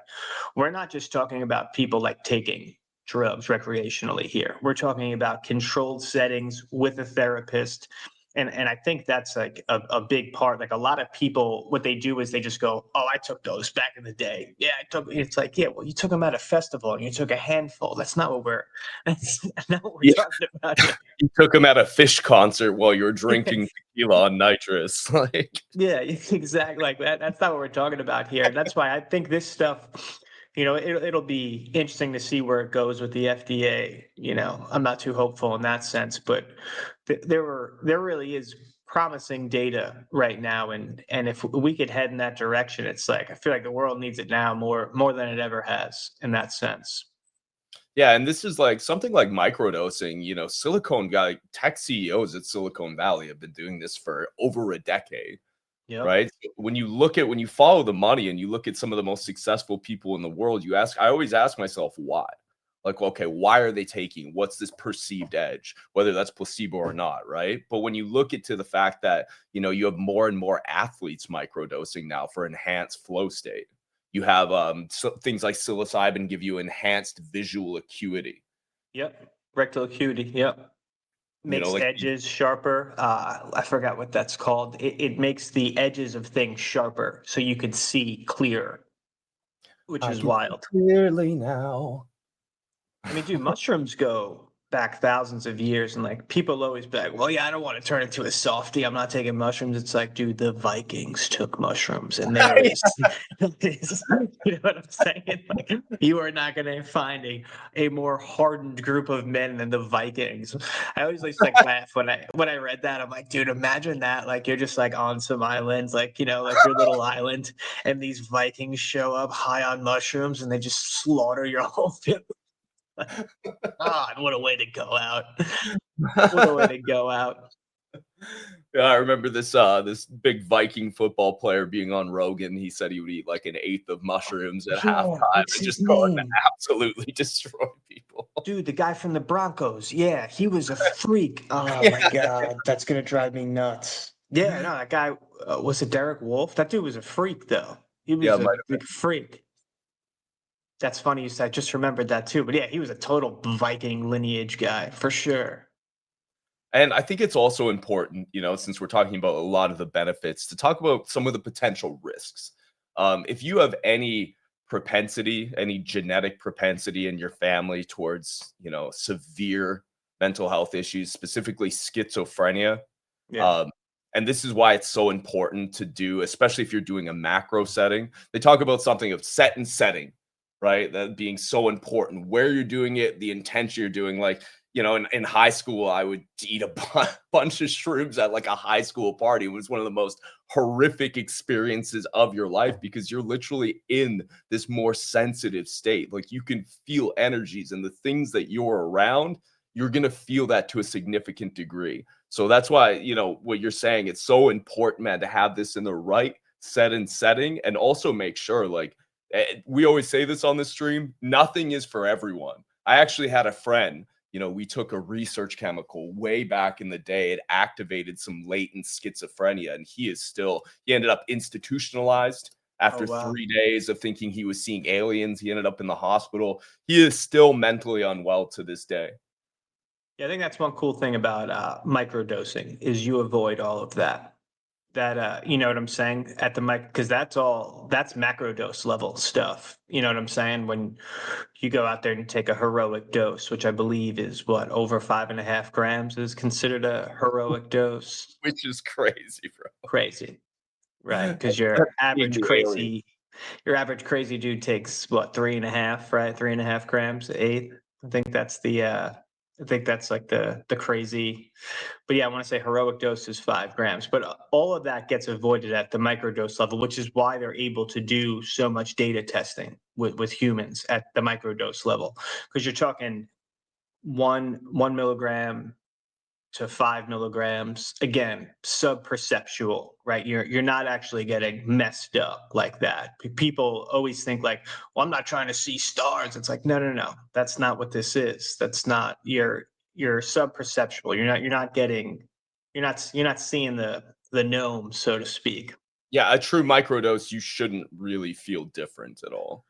we're not just talking about people like taking drugs recreationally here. We're talking about controlled settings with a therapist. And I think that's like a big part. Like, a lot of people, what they do is they just go, "Oh, I took those back in the day. Yeah, I took." It's like, yeah, well, you took them at a festival and you took a handful. That's not what we're. That's not what we're Yeah, talking about here. you took them at a fish concert while you were drinking tequila on nitrous. Like, Yeah, exactly. Like that. That's not what we're talking about here. That's why I think this stuff, it'll be interesting to see where it goes with the FDA. I'm not too hopeful in that sense, but there really is promising data right now, and if we could head in that direction, it's like I feel like the world needs it now more than it ever has in that sense. yeah, and this is like something like microdosing. Silicon Valley tech CEOs at Silicon Valley have been doing this for over a decade. Yep. Right? When you follow the money and you look at some of the most successful people in the world, I always ask myself why. Like, okay, why are they taking? What's this perceived edge? Whether that's placebo or not, right? But when you look into the fact that, you have more and more athletes microdosing now for enhanced flow state. You have things like psilocybin give you enhanced visual acuity. Yep. Rectal acuity. Yep. Makes Like edges sharper. I forgot what that's called. It makes the edges of things sharper so you can see clear, which I is can see wild. clearly now. I mean, dude, mushrooms go back thousands of years, and like people always be like, "Well, yeah, I don't want to turn into a softie. I'm not taking mushrooms." It's like, dude, the Vikings took mushrooms, and there is, you know what I'm saying? Like, you are not going to find a more hardened group of men than the Vikings. I always just like laugh when I read that. I'm like, dude, imagine that. Like, you're just like on some islands, like like your little island, and these Vikings show up high on mushrooms, and they just slaughter your whole family. God, what a way to go out. What a way to go out. Yeah, I remember this big Viking football player being on Rogan. He said he would eat like an eighth of mushrooms at halftime Yeah, what's and his just go on to name? absolutely destroy people. Dude, the guy from the Broncos. Yeah, he was a freak. Oh my Yeah. God, that's gonna drive me nuts. Yeah, no, that guy was it Derek Wolf? That dude was a freak, though. He Yeah, was a might have big freak. That's funny you said. I just remembered that too. But yeah, he was a total Viking lineage guy for sure. and I think it's also important, since we're talking about a lot of the benefits, to talk about some of the potential risks. If you have any genetic propensity in your family towards, severe mental health issues, specifically schizophrenia. Yeah. Um, and this is why it's so important to do, especially if you're doing a macro setting. They talk about something of set and setting, right? That being so important, where you're doing it, the intention you're doing. Like, in high school, I would eat a bunch of shrooms at like a high school party. It was one of the most horrific experiences of your life because you're literally in this more sensitive state. Like you can feel energies and the things that you're around, you're going to feel that to a significant degree. So that's why, what you're saying, it's so important, man, to have this in the right setting and also make sure, like, we always say this on the stream, nothing is for everyone. I actually had a friend, we took a research chemical way back in the day. It activated some latent schizophrenia, and he ended up institutionalized after Oh, wow. 3 days of thinking he was seeing aliens. He ended up in the hospital. He is still mentally unwell to this day. Yeah, I think that's one cool thing about microdosing is you avoid all of that. You know what I'm saying? At the mic, because that's macro dose level stuff. You know what I'm saying? When you go out there and take a heroic dose, which I believe is what, over 5.5 grams is considered a heroic dose. Which is crazy, bro. Crazy, right? Because That's being the alien. your average crazy dude takes what, 3.5, right? 3.5 grams, eighth. I think that's like the crazy. But yeah, I want to say heroic dose is 5 grams, but all of that gets avoided at the microdose level, which is why they're able to do so much data testing with humans at the microdose level, because you're talking 1 milligram to 5 milligrams. Again, sub-perceptual, right? You're not actually getting messed up like that. People always think like, well, I'm not trying to see stars. It's like, no. That's not what this is. That's not you're sub-perceptual. You're not seeing the gnome, so to speak. Yeah, a true microdose, you shouldn't really feel different at all.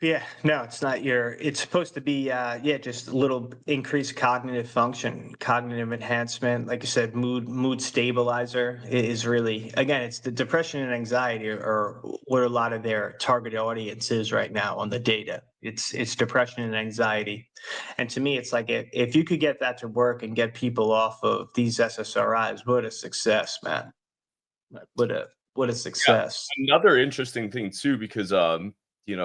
Yeah, no, it's not it's supposed to be, just a little increased cognitive function, cognitive enhancement. Like you said, mood stabilizer is really, again, it's the depression and anxiety are what a lot of their target audience is right now on the data. It's depression and anxiety. And to me, it's like if you could get that to work and get people off of these SSRIs, what a success, man. What a Yeah. success. Another interesting thing too, because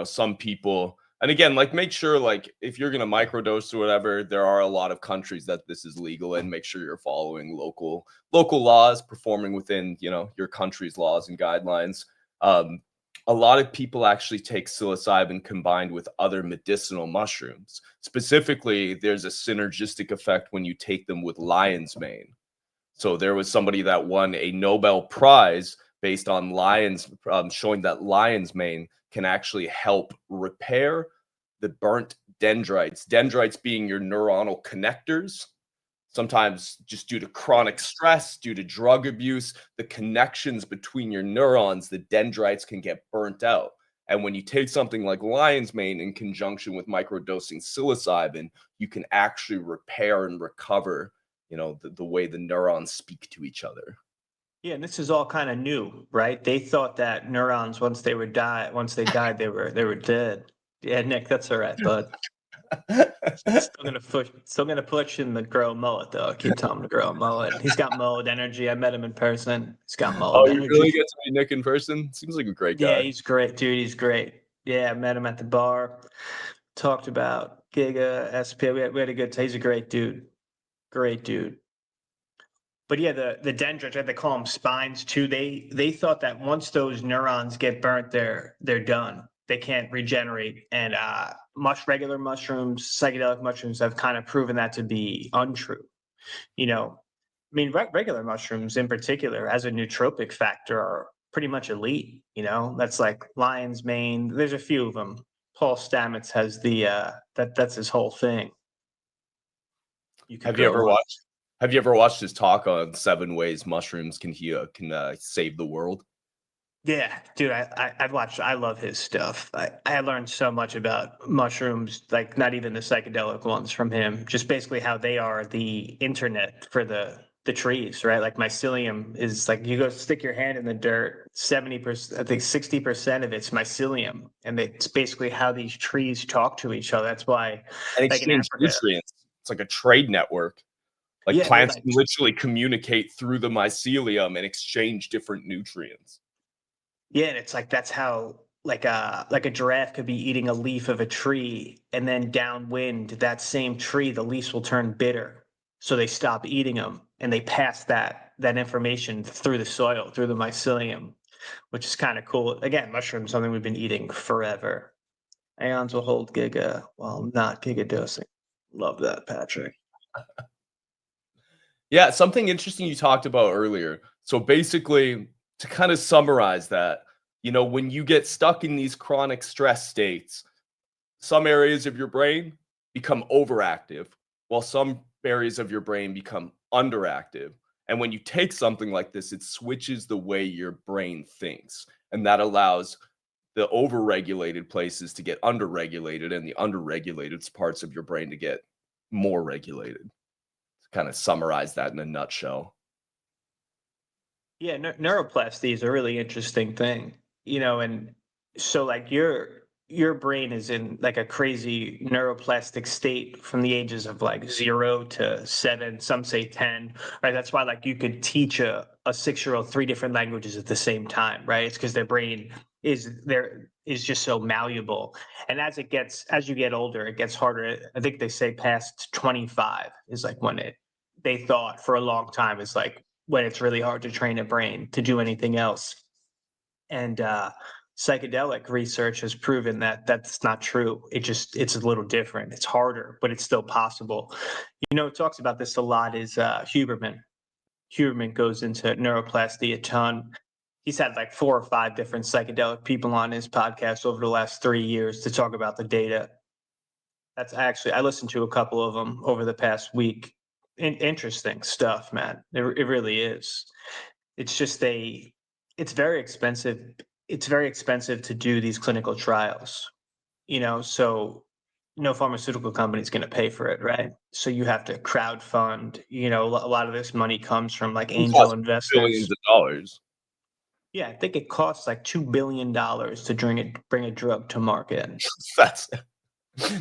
some people, and again, like make sure, like if you're gonna microdose or whatever, there are a lot of countries that this is legal in. Make sure you're following local laws, performing within your country's laws and guidelines. Um, a lot of people actually take psilocybin combined with other medicinal mushrooms. Specifically, there's a synergistic effect when you take them with lion's mane. So there was somebody that won a Nobel Prize based on showing that lion's mane can actually help repair the burnt dendrites. Dendrites being your neuronal connectors. Sometimes just due to chronic stress, due to drug abuse, the connections between your neurons, the dendrites can get burnt out. And when you take something like lion's mane in conjunction with microdosing psilocybin, you can actually repair and recover the way the neurons speak to each other. Yeah, and this is all kind of new, right? They thought that neurons, once they died, they were dead. Yeah, Nick, that's all right, bud. Still gonna push him to grow a mullet though. Keep telling him to grow a mullet. He's got mullet energy. I met him in person. He's got mullet Oh, you energy. really get to meet Nick in person? Seems like a great guy. Yeah, he's great, dude. He's great. Yeah, I met him at the bar. Talked about Giga, SP. We had a good time. He's a great dude. Great dude. But yeah, the dendrites, right, they call them spines too. They thought that once those neurons get burnt, they're done. They can't regenerate. And regular mushrooms, psychedelic mushrooms, have kind of proven that to be untrue. I mean, regular mushrooms in particular, as a nootropic factor, are pretty much elite. That's like lion's mane. There's a few of them. Paul Stamets has that's his whole thing. Have you ever watched his talk on 7 ways mushrooms can save the world? Yeah, dude, I love his stuff. I learned so much about mushrooms, like not even the psychedelic ones from him, just basically how they are the internet for the trees, right? Like mycelium is like, you go stick your hand in the dirt, 70%, I think 60% of it's mycelium. And it's basically how these trees talk to each other. That's why, And like in exchange Africa, nutrients. It's like a trade network. Like Yeah, they're plants like, can literally communicate through the mycelium and exchange different nutrients. yeah, and it's like that's how like a giraffe could be eating a leaf of a tree, and then downwind that same tree, the leaves will turn bitter, so they stop eating them, and they pass that information through the soil, through the mycelium, which is kind of cool. Again, mushrooms, something we've been eating forever. Ions will hold giga while not giga dosing. Love that, Patrick. Yeah, something interesting you talked about earlier. So basically, to kind of summarize that, when you get stuck in these chronic stress states, some areas of your brain become overactive, while some areas of your brain become underactive. And when you take something like this, it switches the way your brain thinks. And that allows the overregulated places to get underregulated and the underregulated parts of your brain to get more regulated. To kind of summarize that in a nutshell. Yeah, neuroplasty is a really interesting thing, and so like your brain is in like a crazy neuroplastic state from the ages of like 0 to 7, some say 10, right? That's why like you could teach a 6-year-old 3 different languages at the same time, right? It's because their brain is just so malleable. And as you get older, it gets harder. I think they say past 25 is like when they thought for a long time is like when it's really hard to train a brain to do anything else. And psychedelic research has proven that that's not true. It's a little different. It's harder, but it's still possible. It talks about this a lot is Huberman. Huberman goes into neuroplasty a ton. He's had like 4 or 5 different psychedelic people on his podcast over the last 3 years to talk about the data. That's actually, I listened to a couple of them over the past week. Interesting stuff, man. It really is. It's just it's very expensive. It's very expensive to do these clinical trials, so no pharmaceutical company is going to pay for it, right? So you have to crowd fund, a lot of this money comes from like It angel costs investors. billions of dollars. Yeah, I think it costs like $2 billion to bring a drug to market. That's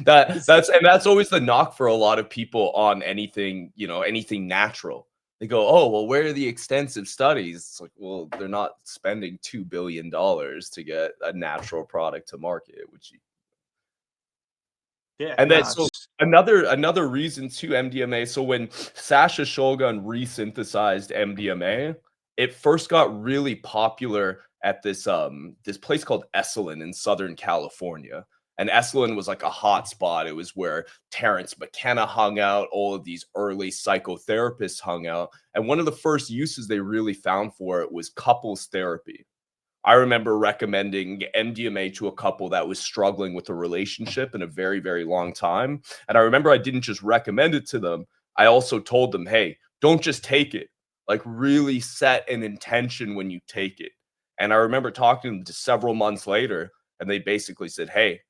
that's always the knock for a lot of people on anything, anything natural. They go, "Oh, well, where are the extensive studies?" It's like, well, they're not spending $2 billion to get a natural product to market, which Yeah, and then no, so it's another reason too, MDMA. So when Sasha Shulgin resynthesized MDMA, it first got really popular at this place called Esalen in Southern California. And Esalen was like a hot spot. It was where Terrence McKenna hung out, all of these early psychotherapists hung out. And one of the first uses they really found for it was couples therapy. I remember recommending MDMA to a couple that was struggling with a relationship in a very, very long time. And I remember I didn't just recommend it to them. I also told them, hey, don't just take it. Like, really set an intention when you take it. And I remember talking to them several months later, and they basically said, hey,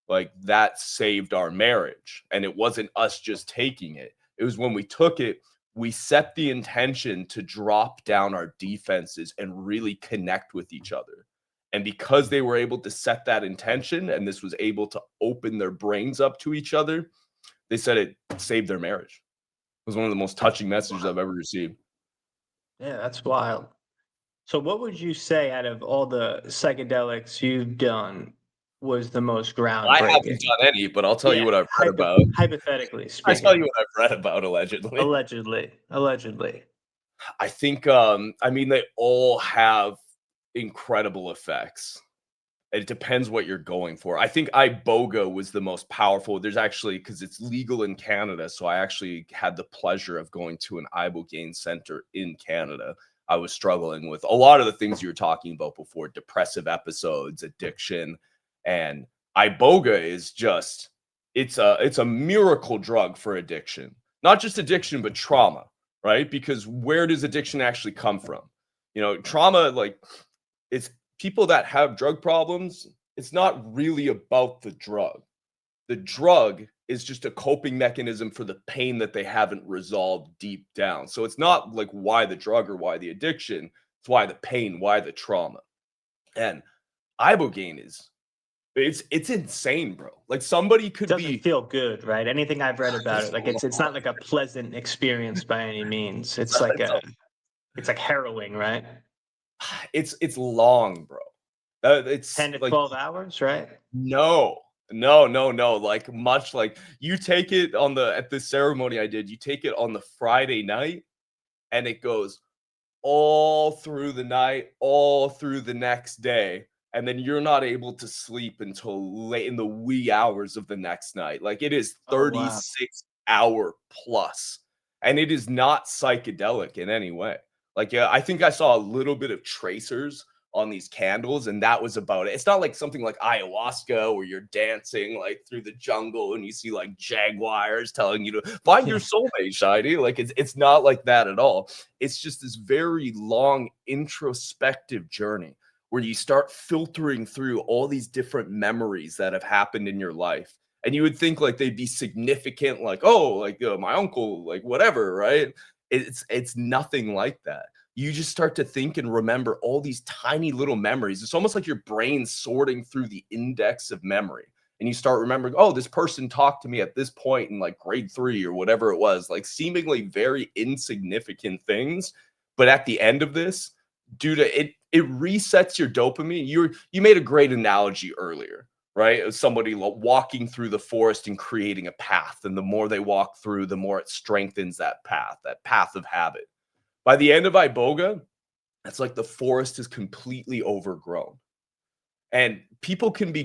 like that saved our marriage. And it wasn't us just taking it. It was when we took it, we set the intention to drop down our defenses and really connect with each other. And because they were able to set that intention and this was able to open their brains up to each other, they said it saved their marriage. It was one of the most touching messages I've ever received. Yeah, that's wild. So what would you say out of all the psychedelics you've done was the most I haven't groundbreaking? done any, but I'll tell you Yeah, what I've read about. hypothetically I tell you speaking. what I've read about allegedly. Allegedly. I think I mean they all have incredible effects. It depends what you're going for. I think iboga was the most powerful. There's actually because it's legal in Canada, so I actually had the pleasure of going to an ibogaine center in Canada. I was struggling with a lot of the things you were talking about before, depressive episodes, addiction, and iboga is just it's a miracle drug for addiction. Not just addiction, but trauma, right? Because where does addiction actually come from? Trauma like it's people that have drug problems, it's not really about the drug. The drug is just a coping mechanism for the pain that they haven't resolved deep down. So it's not like why the drug or why the addiction, it's why the pain, why the trauma. And ibogaine is It's insane, bro. Like somebody could Doesn't be feel good, right? Anything I've read about it, like it's not like a pleasant experience by any means. It's like it's like harrowing, right? it's long, bro. It's 10 to like 12 hours, right? no, no. Like much like you take it on the at the ceremony I did, you take it on the Friday night and it goes all through the night, all through the next day. And then you're not able to sleep until late in the wee hours of the next night. Like it is Oh wow. 36-hour plus. And it is not psychedelic in any way. Like, yeah, I think I saw a little bit of tracers on these candles, and that was about it. It's not like something like ayahuasca where you're dancing like through the jungle and you see like jaguars telling you to find your Yeah. soulmate, Shiny. Like it's not like that at all. It's just this very long introspective journey where you start filtering through all these different memories that have happened in your life. And you would think like they'd be significant, like, oh, like my uncle, like whatever, right? It's nothing like that. You just start to think and remember all these tiny little memories. It's almost like your brain sorting through the index of memory. And you start remembering, oh, this person talked to me at this point in like grade 3 or whatever it was, like seemingly very insignificant things. But at the end of this, due to it resets your dopamine. You made a great analogy earlier, right? Of somebody walking through the forest and creating a path, and the more they walk through, the more it strengthens that path of habit. By the end of iboga, it's like the forest is completely overgrown. And people can be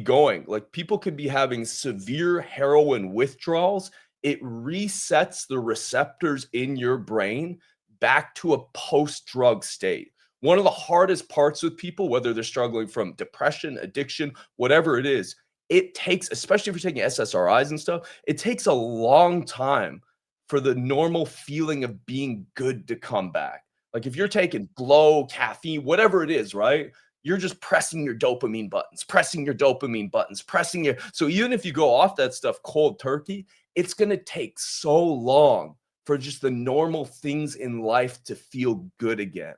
having severe heroin withdrawals. It resets the receptors in your brain back to a post drug state. One of the hardest parts with people, whether they're struggling from depression, addiction, whatever it is, it takes, especially if you're taking SSRIs and stuff, it takes a long time for the normal feeling of being good to come back. Like if you're taking glow, caffeine, whatever it is, right? You're just pressing your dopamine buttons, pressing your dopamine buttons, pressing your. So even if you go off that stuff cold turkey, it's going to take so long for just the normal things in life to feel good again.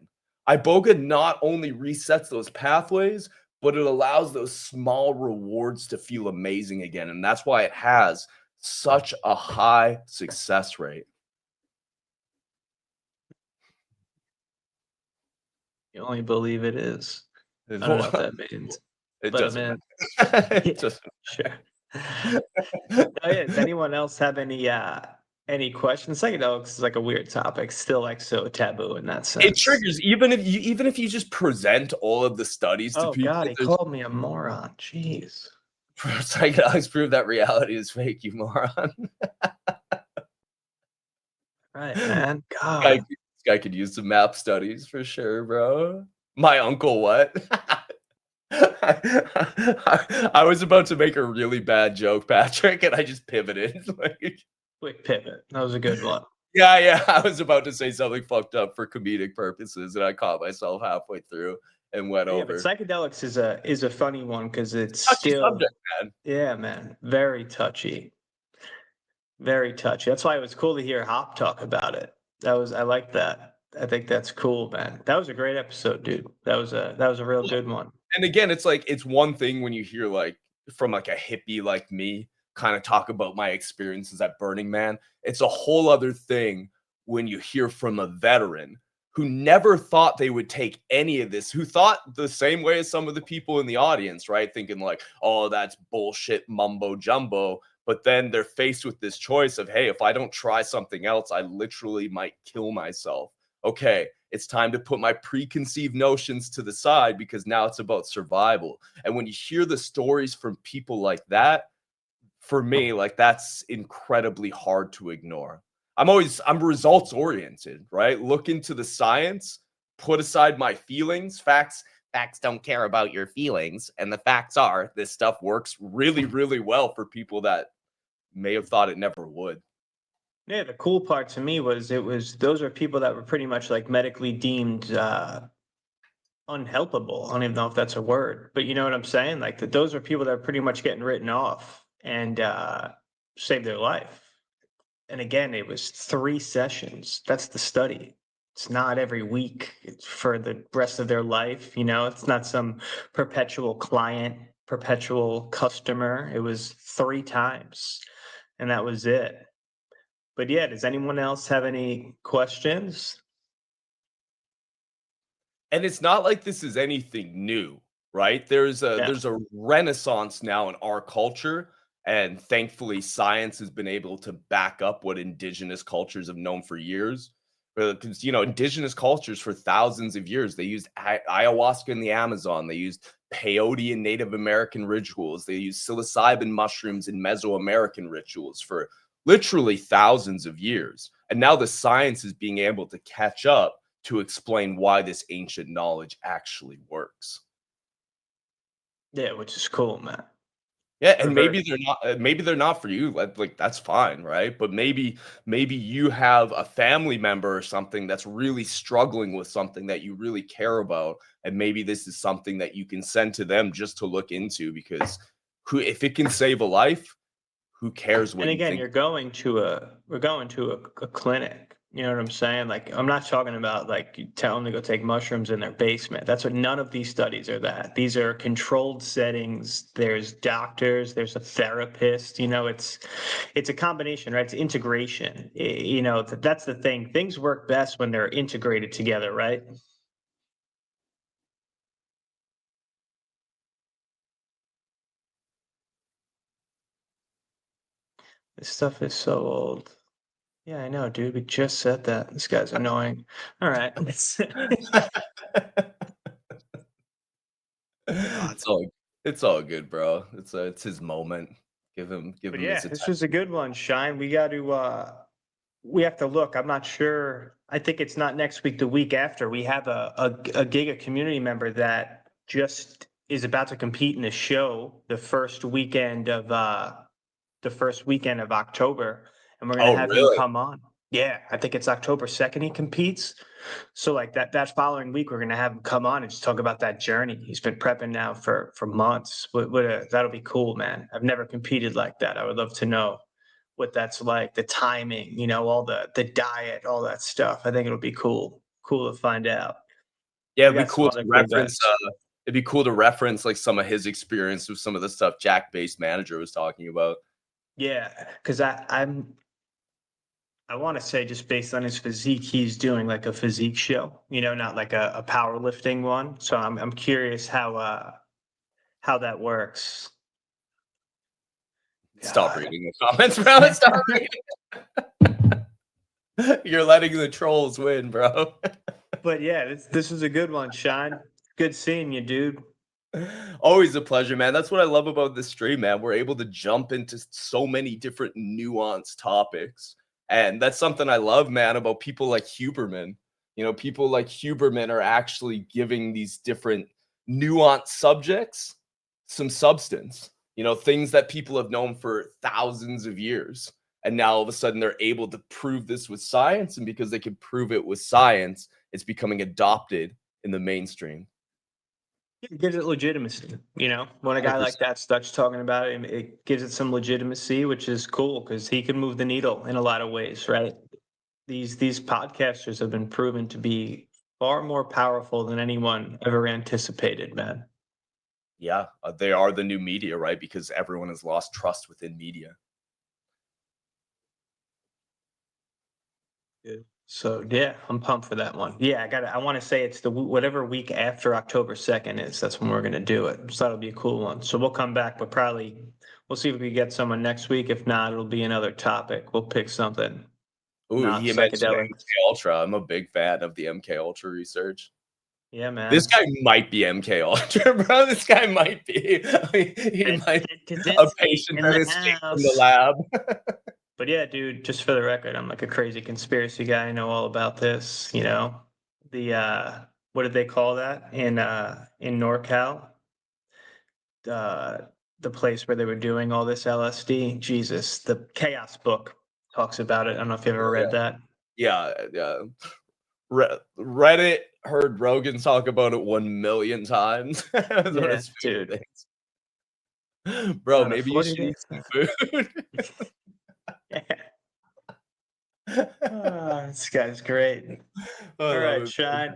Iboga not only resets those pathways, but it allows those small rewards to feel amazing again. And that's why it has such a high success rate. You only believe it is. I don't know what that means. It But doesn't man, matter. yeah, It doesn't sure. Oh yeah, does anyone else have any questions? Psychedelics is like a weird topic, still like so taboo in that It sense. triggers even if you just present all of the studies to Oh people, God, he there's called me a moron. Jeez. psychedelics prove that reality is fake, you moron. Right, man. Guy God. this guy could use some map studies for sure, bro. My uncle what? I was about to make a really bad joke, Patrick, and I just pivoted. Like, Quick pivot. That was a good one. yeah, I was about to say something fucked up for comedic purposes, and I caught myself halfway through and went Yeah, but over. psychedelics is a funny one because it's Touchy still, subject, man. yeah, man, very touchy. Very touchy. That's why it was cool to hear Hop talk about it. I like that. I think that's cool, man. That was a great episode, dude. That was a real good one. And again, it's like it's one thing when you hear like from like a hippie like me kind of talk about my experiences at Burning Man. It's a whole other thing when you hear from a veteran who never thought they would take any of this, who thought the same way as some of the people in the audience, right? Thinking like, oh, that's bullshit mumbo jumbo. But then they're faced with this choice of, hey, if I don't try something else, I literally might kill myself. Okay, it's time to put my preconceived notions to the side because now it's about survival. And when you hear the stories from people like that, for me, like that's incredibly hard to ignore. I'm results oriented, right? Look into the science, put aside my feelings. Facts don't care about your feelings. And the facts are this stuff works really, really well for people that may have thought it never would. Yeah, the cool part to me was those are people that were pretty much like medically deemed unhelpable. I don't even know if that's a word, but you know what I'm saying? Like that those are people that are pretty much getting written off and saved their life. And again, it was 3 sessions. That's the study. It's not every week. It's for the rest of their life. You know, it's not some perpetual client. perpetual customer. It was 3 times, and that was it. But yeah, does anyone else have any questions? And it's not like this is anything new, right? Yeah. There's a renaissance now in our culture, and thankfully science has been able to back up what indigenous cultures have known for years. Because indigenous cultures for thousands of years, they used ayahuasca in the Amazon, they used peyote in Native American rituals, they used psilocybin mushrooms in Mesoamerican rituals for literally thousands of years. And now the science is being able to catch up to explain why this ancient knowledge actually works. Yeah, which is cool, man. Yeah, We're and very maybe they're not for you. Like that's fine, right? But maybe you have a family member or something that's really struggling with something that you really care about, and maybe this is something that you can send to them just to look into because who if it can save a life, who cares and what you again, think? you're going to we're going to a clinic. You know what I'm saying? Like, I'm not talking about like you tell them to go take mushrooms in their basement. That's what none of these studies are that. These are controlled settings. There's doctors, there's a therapist, it's a combination, right? It's integration. That's the thing. Things work best when they're integrated together, right? This stuff is so old. Yeah, I know, dude. We just said that. This guy's annoying. All right. God. It's all good, bro. It's his moment. Give But him his yeah, this attention. was a good one, Shine. We have to look. I'm not sure. I think it's not next week, the week after. We have a Giga community member that just is about to compete in a show the first weekend of October, and we're gonna Oh, have him really? come on. Yeah, I think it's October 2nd he competes. So like that following week, we're gonna have him come on and just talk about that journey. He's been prepping now for months. That'll be cool, man. I've never competed like that. I would love to know what that's like, the timing, all the diet, all that stuff. I think it'll be cool to find out. Yeah, We got some other cool guys. it'd be cool to reference, like, some of his experience with some of the stuff Jack Base Manager was talking about. Yeah, because I want to say just based on his physique, he's doing like a physique show, not like a powerlifting one. So I'm curious how that works. Stop God. reading the comments, bro, stop reading. You're letting the trolls win, bro. But yeah, this is a good one, Shine. Good seeing you, dude. Always a pleasure, man. That's what I love about this stream, man. We're able to jump into so many different nuanced topics. And that's something I love, man, about people like Huberman. People like Huberman are actually giving these different nuanced subjects some substance, things that people have known for thousands of years. And now all of a sudden they're able to prove this with science. And because they can prove it with science, it's becoming adopted in the mainstream. It gives it legitimacy, when a guy like 100%. that starts talking about it, it gives it some legitimacy, which is cool because he can move the needle in a lot of ways, right? These podcasters have been proven to be far more powerful than anyone ever anticipated, man. Yeah, they are the new media, right? Because everyone has lost trust within media. Yeah. So yeah, I'm pumped for that one. Yeah, I want to say it's whatever week after October 2nd is. That's when we're gonna do it. So that'll be a cool one. So we'll come back, but probably we'll see if we get someone next week. If not, it'll be another topic. We'll pick something Ooh, not he mentioned psychedelic. MK Ultra. I'm a big fan of the MK Ultra research. Yeah, This man. guy might be MK Ultra, bro. This guy might be. He might be a patient In that the escaped from the house. lab. But yeah, dude, just for the record, I'm like a crazy conspiracy guy. I know all about this, The what did they call that in NorCal? Uh the place where they were doing all this LSD. Jesus, the Chaos book talks about it. I don't know if you've ever Oh, read yeah. that. Yeah. Reddit heard Rogan talk about it 1 million times. That's one of Yeah, his dude. favorite things. Bro, On a maybe you 40 should day. eat some food. Yeah. This guy's great. I All love right, it, man. Shine.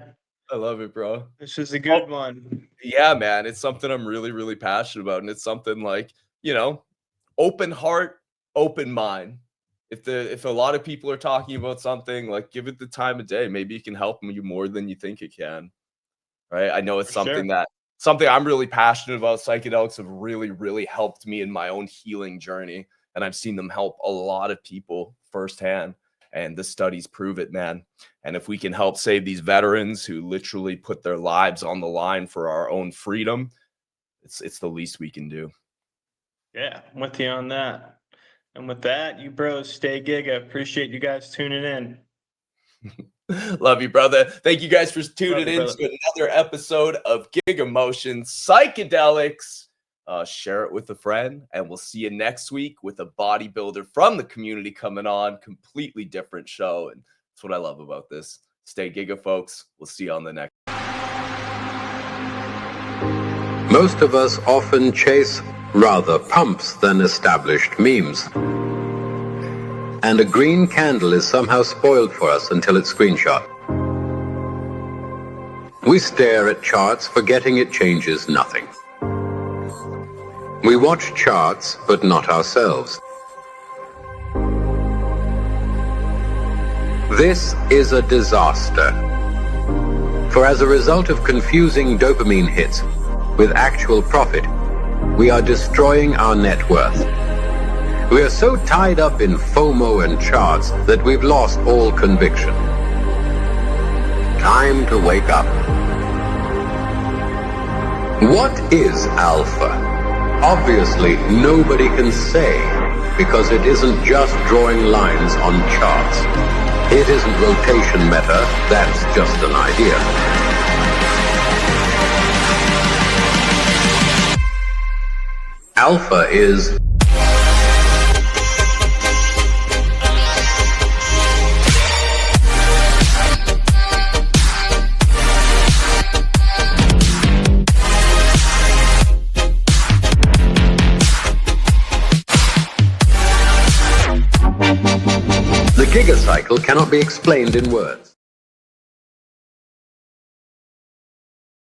I love it, bro. This was a good one. Yeah, man. It's something I'm really, really passionate about. And it's something like, open heart, open mind. If a lot of people are talking about something, like give it the time of day. Maybe it can help you more than you think it can. Right. I know it's For sure. something I'm really passionate about. Psychedelics have really, really helped me in my own healing journey. And I've seen them help a lot of people firsthand. And the studies prove it, man. And if we can help save these veterans who literally put their lives on the line for our own freedom, it's the least we can do. Yeah, I'm with you on that. And with that, you bros stay Giga. Appreciate you guys tuning in. Love you, brother. Thank you guys for tuning Love you, in brother. to another episode of Giga Motion Psychedelics. Share it with a friend, and we'll see you next week with a bodybuilder from the community coming on. Completely different show, and that's what I love about this. Stay Giga, folks. We'll see you on the next. Most of us often chase rather pumps than established memes. And a green candle is somehow spoiled for us until it's screenshot. We stare at charts, forgetting it changes nothing. We watch charts, but not ourselves. This is a disaster. For as a result of confusing dopamine hits with actual profit, we are destroying our net worth. We are so tied up in FOMO and charts that we've lost all conviction. Time to wake up. What is alpha? Obviously, nobody can say, because it isn't just drawing lines on charts. It isn't rotation meta, that's just an idea. Alpha is the Giga cycle cannot be explained in words.